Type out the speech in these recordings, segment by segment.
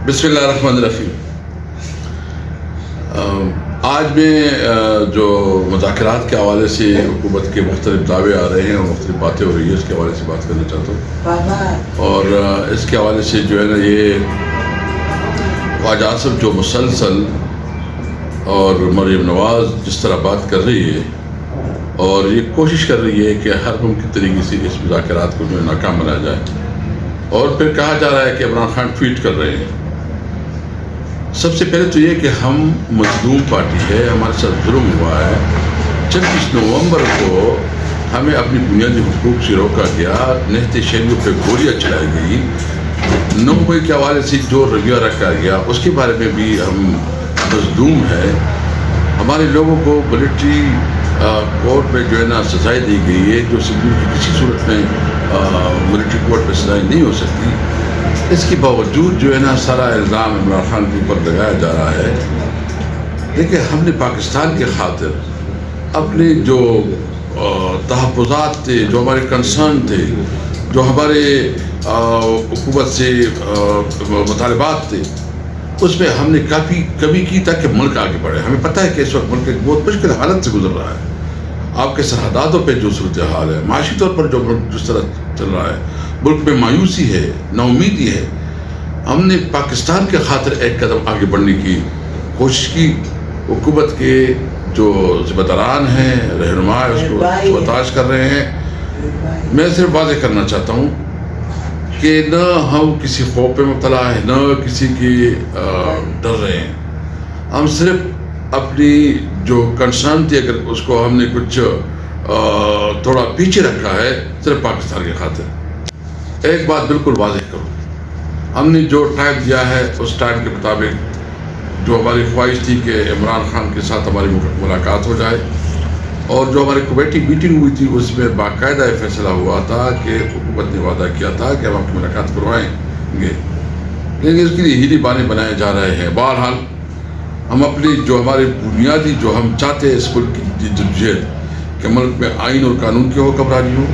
بسم اللہ الرحمن الرحیم۔ آج میں جو مذاکرات کے حوالے سے حکومت کے مختلف دعوے آ رہے ہیں اور مختلف باتیں ہو رہی ہیں، اس کے حوالے سے بات کرنا چاہتا ہوں۔ اور اس کے حوالے سے جو ہے نا، یہ خواجہ آصف جو مسلسل اور مریم نواز جس طرح بات کر رہی ہے اور یہ کوشش کر رہی ہے کہ ہر ممکن طریقے سے اس مذاکرات کو جو ہے ناکام بنایا جائے، اور پھر کہا جا رہا ہے کہ عمران خان ٹویٹ کر رہے ہیں۔ سب سے پہلے تو یہ کہ ہم مظلوم پارٹی ہے، ہمارے ساتھ ظلم ہوا ہے۔ 26 نومبر کو ہمیں اپنی بنیادی حقوق سے روکا گیا، نہتے شہریوں پہ گولیاں چلائی گئی، 90 کے حوالے سے جو رویہ رکھا گیا اس کے بارے میں بھی ہم مظلوم ہیں۔ ہمارے لوگوں کو ملٹری کورٹ میں جو ہے نا سزائیں دی گئی ہے، جو سبھی کی کسی صورت میں ملٹری کورٹ میں سزائیں نہیں ہو سکتی۔ اس کے باوجود جو ہے نا سارا الزام عمران خان کے اوپر لگایا جا رہا ہے۔ دیکھیں، ہم نے پاکستان کے خاطر اپنے جو تحفظات تھے، جو ہمارے کنسرن تھے، جو ہمارے حکومت سے مطالبات تھے، اس میں ہم نے کافی کمی کی تاکہ ملک آگے بڑھے۔ ہمیں پتہ ہے کہ اس وقت ملک ایک بہت مشکل حالت سے گزر رہا ہے۔ آپ کے سرحداتوں پہ جو صورتحال ہے، معاشی طور پر جو ملک جس طرح چل رہا ہے، ملک میں مایوسی ہے، نا امیدی ہے۔ ہم نے پاکستان کے خاطر ایک قدم آگے بڑھنے کی کوشش کی۔ حکومت کے جو ذمہ داران ہیں، رہنما اس کو سبوتاژ کر رہے ہیں۔ میں صرف واضح کرنا چاہتا ہوں کہ نہ ہم کسی خوف پہ مبتلا ہیں، نہ کسی کی ڈر رہے ہیں۔ ہم صرف اپنی جو کنسرن تھی، اگر اس کو ہم نے کچھ تھوڑا پیچھے رکھا ہے، صرف پاکستان کی خاطر۔ ایک بات بالکل واضح کروں، ہم نے جو ٹائم دیا ہے اس ٹائم کے مطابق جو ہماری خواہش تھی کہ عمران خان کے ساتھ ہماری ملاقات ہو جائے، اور جو ہماری کمیٹی میٹنگ ہوئی تھی اس میں باقاعدہ فیصلہ ہوا تھا کہ حکومت نے وعدہ کیا تھا کہ ہم آپ کی ملاقات کروائیں گے، لیکن اس کے لیے ہیلی بانے بنائے جا رہے ہیں۔ بہرحال ہم اپنی جو ہماری بنیادی جو ہم چاہتے ہیں اس ملک کی جدوجہد کہ ملک میں آئین اور قانون کی حکمرانی ہو،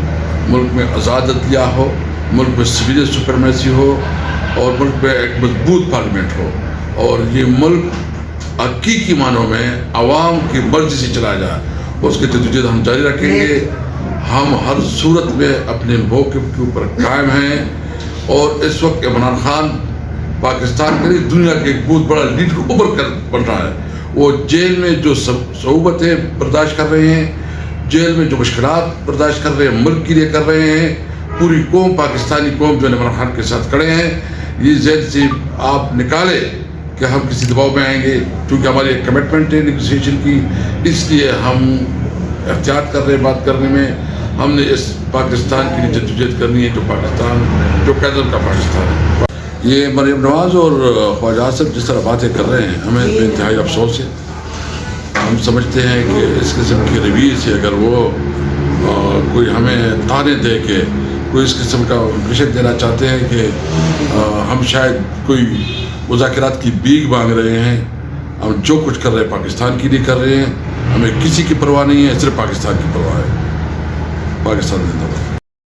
ملک میں آزاد عدلیہ ہو، ملک میں سویلین سپریمیسی ہو، اور ملک میں ایک مضبوط پارلیمنٹ ہو، اور یہ ملک حقیقی معنوں میں عوام کی مرضی سے چلایا جائے، اس کی جدوجہد ہم جاری رکھیں گے۔ ہم ہر صورت میں اپنے موقف کے اوپر قائم ہیں، اور اس وقت عمران خان پاکستان کے لیے دنیا کے ایک بہت بڑا لیڈر ابھر کر بن رہا ہے۔ وہ جیل میں جو صعوبتیں برداشت کر رہے ہیں، جیل میں جو مشکلات برداشت کر رہے ہیں، ملک کے لیے کر رہے ہیں۔ پوری قوم، پاکستانی قوم جو عمران خان کے ساتھ کھڑے ہیں۔ یہ ذہن سے آپ نکالے کہ ہم کسی دباؤ میں آئیں گے، کیونکہ ہماری ایک کمٹمنٹ ہے نیگوسیشن کی، اس لیے ہم احتیاط کر رہے ہیں بات کرنے میں۔ ہم نے اس پاکستان کے لیے جدوجہد کرنی ہے جو پاکستان، جو قیدر کا پاکستان ہے۔ یہ مریم نواز اور خواجہ آصف جس طرح باتیں کر رہے ہیں، ہمیں بے انتہائی افسوس ہے۔ ہم سمجھتے ہیں کہ اس قسم کے رویے سے اگر وہ کوئی ہمیں تانے دے کے کوئی اس قسم کا امپریشن دینا چاہتے ہیں کہ ہم شاید کوئی مذاکرات کی بھیک مانگ رہے ہیں، ہم جو کچھ کر رہے ہیں پاکستان کے لیے کر رہے ہیں۔ ہمیں کسی کی پرواہ نہیں ہے، صرف پاکستان کی پرواہ ہے۔ پاکستان زندہ باد۔